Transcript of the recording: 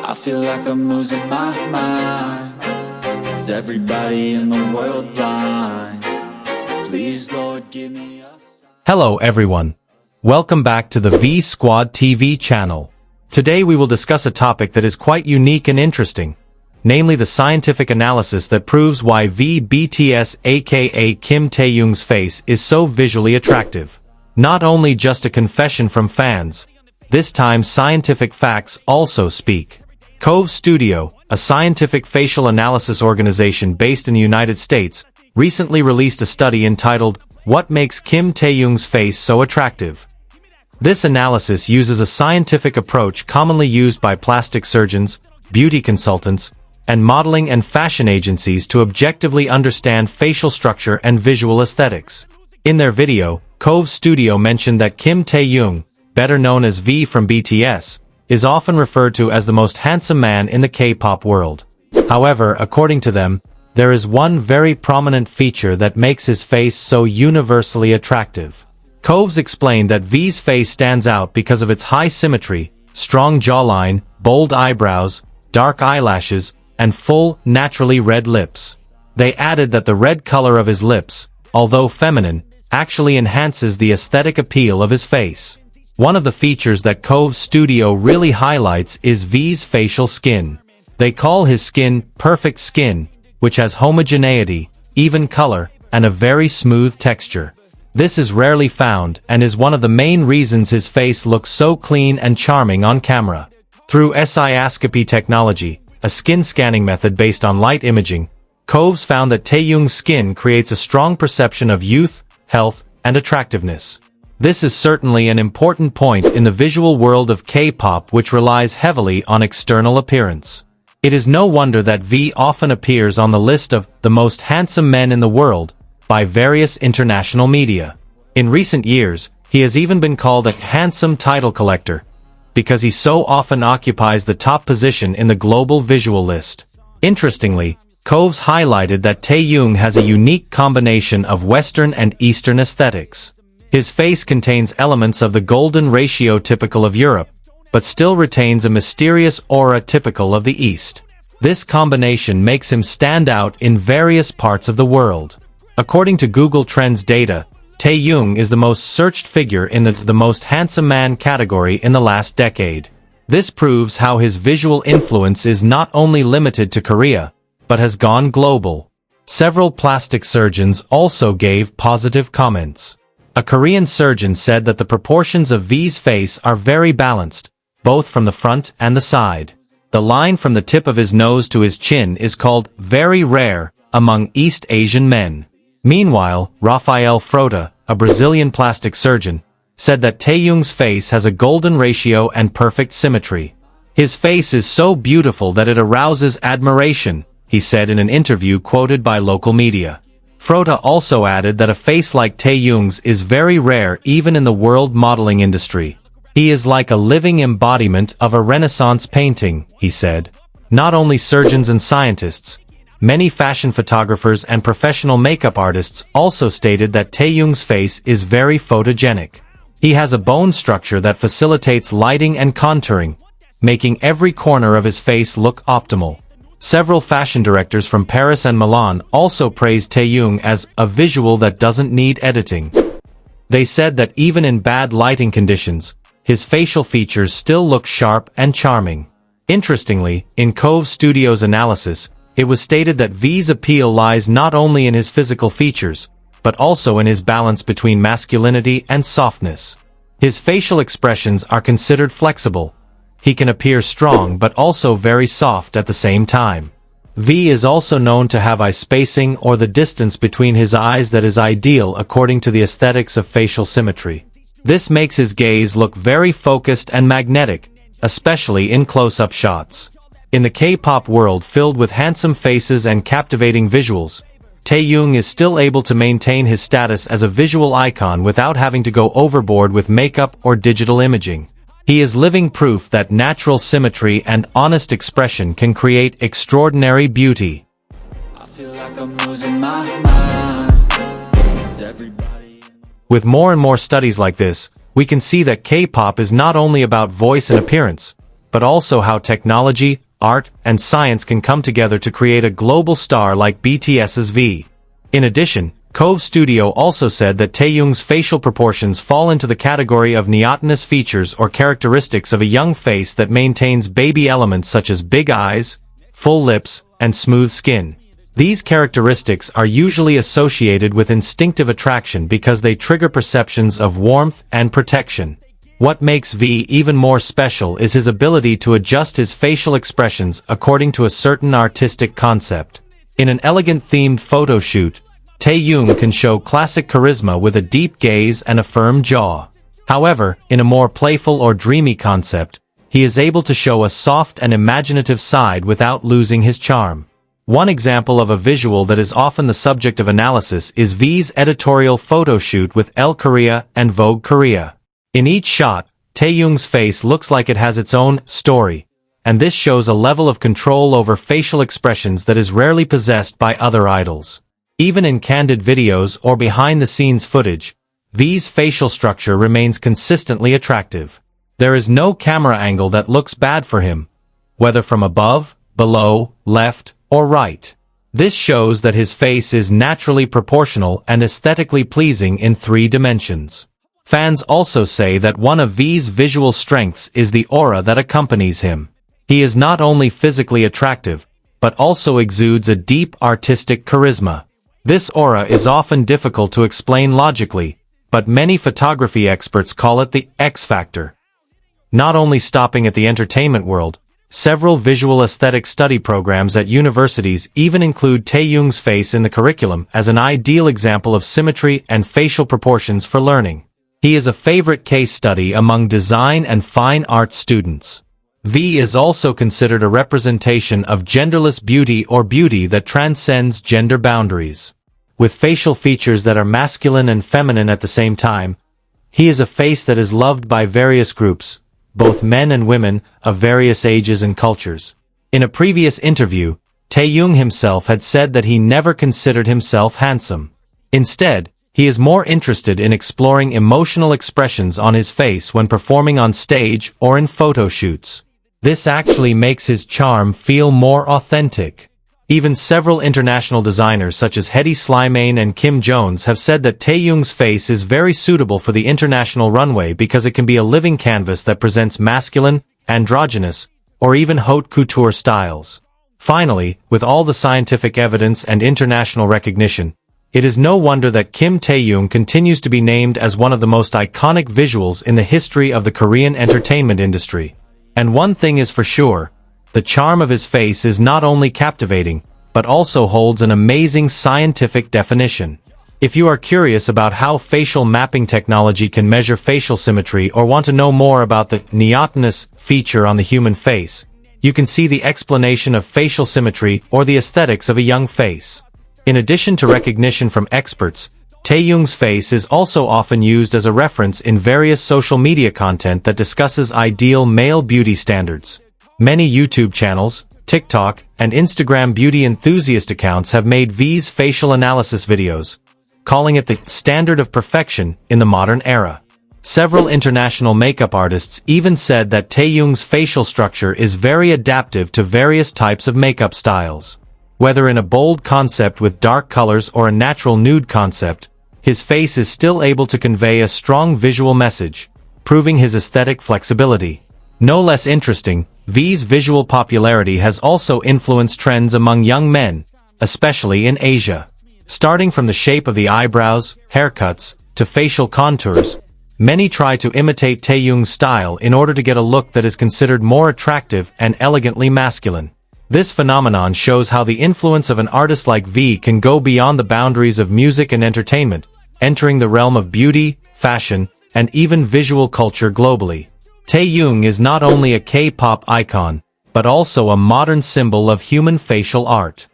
I feel like I'm losing my mind. Is everybody in the world blind? Please, Lord, give me a sign. Hello everyone. Welcome back to the V Squad TV channel. Today we will discuss a topic that is quite unique and interesting, namely the scientific analysis that proves why V BTS aka Kim Taehyung's face is so visually attractive. Not only just a confession from fans, this time scientific facts also speak. Cove Studio, a scientific facial analysis organization based in the United States, recently released a study entitled, "What Makes Kim Taehyung's Face So Attractive?" This analysis uses a scientific approach commonly used by plastic surgeons, beauty consultants, and modeling and fashion agencies to objectively understand facial structure and visual aesthetics. In their video, Cove Studio mentioned that Kim Taehyung, better known as V from BTS, is often referred to as the most handsome man in the K-pop world. However, according to them, there is one very prominent feature that makes his face so universally attractive. Coves explained that V's face stands out because of its high symmetry, strong jawline, bold eyebrows, dark eyelashes, and full, naturally red lips. They added that the red color of his lips, although feminine, actually enhances the aesthetic appeal of his face. One of the features that Cove Studio really highlights is V's facial skin. They call his skin perfect skin, which has homogeneity, even color, and a very smooth texture. This is rarely found and is one of the main reasons his face looks so clean and charming on camera. Through sioscopy technology, a skin scanning method based on light imaging, Coves found that Taehyung's skin creates a strong perception of youth, health, and attractiveness. This is certainly an important point in the visual world of K-pop, which relies heavily on external appearance. It is no wonder that V often appears on the list of the most handsome men in the world by various international media. In recent years, he has even been called a handsome title collector, because he so often occupies the top position in the global visual list. Interestingly, Coves highlighted that Taehyung has a unique combination of Western and Eastern aesthetics. His face contains elements of the golden ratio typical of Europe, but still retains a mysterious aura typical of the East. This combination makes him stand out in various parts of the world. According to Google Trends data, Taehyung is the most searched figure in the most handsome man category in the last decade. This proves how his visual influence is not only limited to Korea, but has gone global. Several plastic surgeons also gave positive comments. A Korean surgeon said that the proportions of V's face are very balanced, both from the front and the side. The line from the tip of his nose to his chin is called very rare among East Asian men. Meanwhile, Rafael Frota, a Brazilian plastic surgeon, said that Taehyung's face has a golden ratio and perfect symmetry. His face is so beautiful that it arouses admiration, he said in an interview quoted by local media. Frota also added that a face like Taehyung's is very rare even in the world modeling industry. He is like a living embodiment of a Renaissance painting, he said. Not only surgeons and scientists, many fashion photographers and professional makeup artists also stated that Taehyung's face is very photogenic. He has a bone structure that facilitates lighting and contouring, making every corner of his face look optimal. Several fashion directors from Paris and Milan also praised Taehyung as a visual that doesn't need editing. They said that even in bad lighting conditions, his facial features still look sharp and charming. Interestingly, in Cove Studio's analysis, it was stated that V's appeal lies not only in his physical features, but also in his balance between masculinity and softness. His facial expressions are considered flexible. He can appear strong but also very soft at the same time. V is also known to have eye spacing or the distance between his eyes that is ideal according to the aesthetics of facial symmetry. This makes his gaze look very focused and magnetic, especially in close-up shots. In the K-pop world filled with handsome faces and captivating visuals, Taehyung is still able to maintain his status as a visual icon without having to go overboard with makeup or digital imaging. He is living proof that natural symmetry and honest expression can create extraordinary beauty. I feel like I'm losing my mind. Is everybody... With more and more studies like this, we can see that K-pop is not only about voice and appearance, but also how technology, art, and science can come together to create a global star like BTS's V. In addition, Cove Studio also said that Taehyung's facial proportions fall into the category of neotenous features or characteristics of a young face that maintains baby elements such as big eyes, full lips, and smooth skin. These characteristics are usually associated with instinctive attraction because they trigger perceptions of warmth and protection. What makes V even more special is his ability to adjust his facial expressions according to a certain artistic concept. In an elegant themed photo shoot, Taehyung can show classic charisma with a deep gaze and a firm jaw. However, in a more playful or dreamy concept, he is able to show a soft and imaginative side without losing his charm. One example of a visual that is often the subject of analysis is V's editorial photo shoot with Elle Korea and Vogue Korea. In each shot, Taehyung's face looks like it has its own story, and this shows a level of control over facial expressions that is rarely possessed by other idols. Even in candid videos or behind-the-scenes footage, V's facial structure remains consistently attractive. There is no camera angle that looks bad for him, whether from above, below, left, or right. This shows that his face is naturally proportional and aesthetically pleasing in 3 dimensions. Fans also say that one of V's visual strengths is the aura that accompanies him. He is not only physically attractive, but also exudes a deep artistic charisma. This aura is often difficult to explain logically, but many photography experts call it the X factor. Not only stopping at the entertainment world, several visual aesthetic study programs at universities even include Taehyung's face in the curriculum as an ideal example of symmetry and facial proportions for learning. He is a favorite case study among design and fine arts students. V is also considered a representation of genderless beauty or beauty that transcends gender boundaries. With facial features that are masculine and feminine at the same time, he is a face that is loved by various groups, both men and women, of various ages and cultures. In a previous interview, Taehyung himself had said that he never considered himself handsome. Instead, he is more interested in exploring emotional expressions on his face when performing on stage or in photo shoots. This actually makes his charm feel more authentic. Even several international designers such as Hedi Slimane and Kim Jones have said that Taehyung's face is very suitable for the international runway because it can be a living canvas that presents masculine, androgynous, or even haute couture styles. Finally, with all the scientific evidence and international recognition, it is no wonder that Kim Taehyung continues to be named as one of the most iconic visuals in the history of the Korean entertainment industry. And one thing is for sure, the charm of his face is not only captivating, but also holds an amazing scientific definition. If you are curious about how facial mapping technology can measure facial symmetry or want to know more about the neotenous feature on the human face, you can see the explanation of facial symmetry or the aesthetics of a young face. In addition to recognition from experts, Taehyung's face is also often used as a reference in various social media content that discusses ideal male beauty standards. Many YouTube channels, TikTok, and Instagram beauty enthusiast accounts have made V's facial analysis videos, calling it the standard of perfection in the modern era. Several international makeup artists even said that Taehyung's facial structure is very adaptive to various types of makeup styles. Whether in a bold concept with dark colors or a natural nude concept, his face is still able to convey a strong visual message, proving his aesthetic flexibility. No less interesting, V's visual popularity has also influenced trends among young men, especially in Asia. Starting from the shape of the eyebrows, haircuts, to facial contours, many try to imitate Taehyung's style in order to get a look that is considered more attractive and elegantly masculine. This phenomenon shows how the influence of an artist like V can go beyond the boundaries of music and entertainment, entering the realm of beauty, fashion, and even visual culture globally. Taehyung is not only a K-pop icon, but also a modern symbol of human facial art.